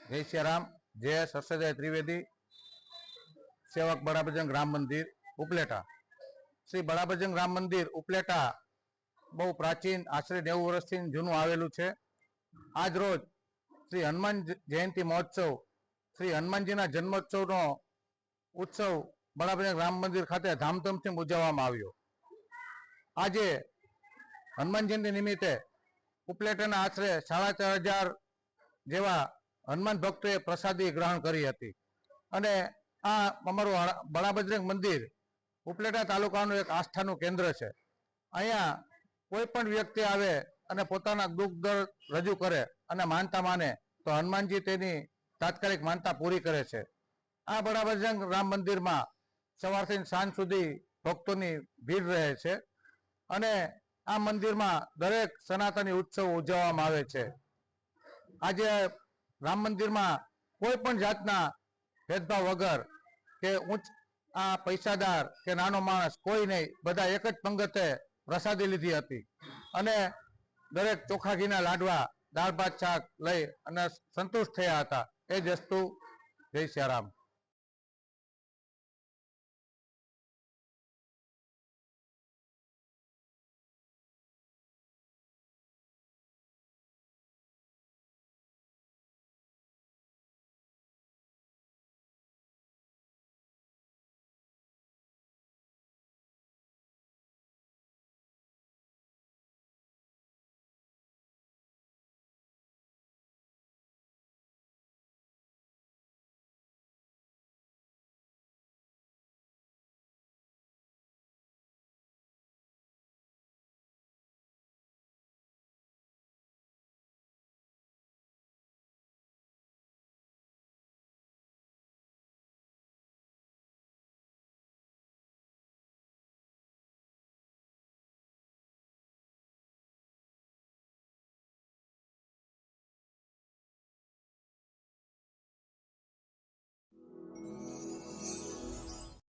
जय सियाराम। जय सरसदय त्रिवेदी, सेवक बड़ाबजंग राम मंदिर उपलेटा। श्री बड़ाबजंग राम मंदिर उपलेटा बहु प्राचीन आश्रे 90 वर्षथी जूनू आवेलू छे। आज रोज श्री हनुमान जयंती महोत्सव, श्री हनुमानजीना जन्मोत्सवनो उत्सव बड़ाबजंग राम मंदिर खाते धामधूमथी उजववामां आव्यो। आजे हनुमान जयंती निमित्ते उपलेटाना आश्रे 4,500 जेवा हनुमान भक्तोए प्रसादी ग्रहण करी हती। अने आ अमारुं बड़ाबजरंग मंदिर उपलेटा तालुकानुं एक आस्थानुं केंद्र छे। अहींया कोईपण व्यक्ति आवे अने पोताना दुख दर्द रजू करे अने मानता माने तो हनुमानजी तेनी तात्कालिक मानता पूरी करे छे। आ बड़ाबजरंग राम मंदिर में सवारथी सांज सुधी भक्तोनी भीड़ रहे छे अने आ मंदिर में दरेक सनातनी उत्सव उजववामां आवे छे। आज राम मंदिर में कोईपण जातना भेदभाव वगर के उच्च आ पैसादार के नानो माणस कोई नहीं, बधा एक ज पंगते प्रसादी लीधी हती अने दरेक चोखा घीना लाडवा दाळ भात शाक लई अने संतुष्ट थया हता। ए ज अस्तु। जय सियाराम।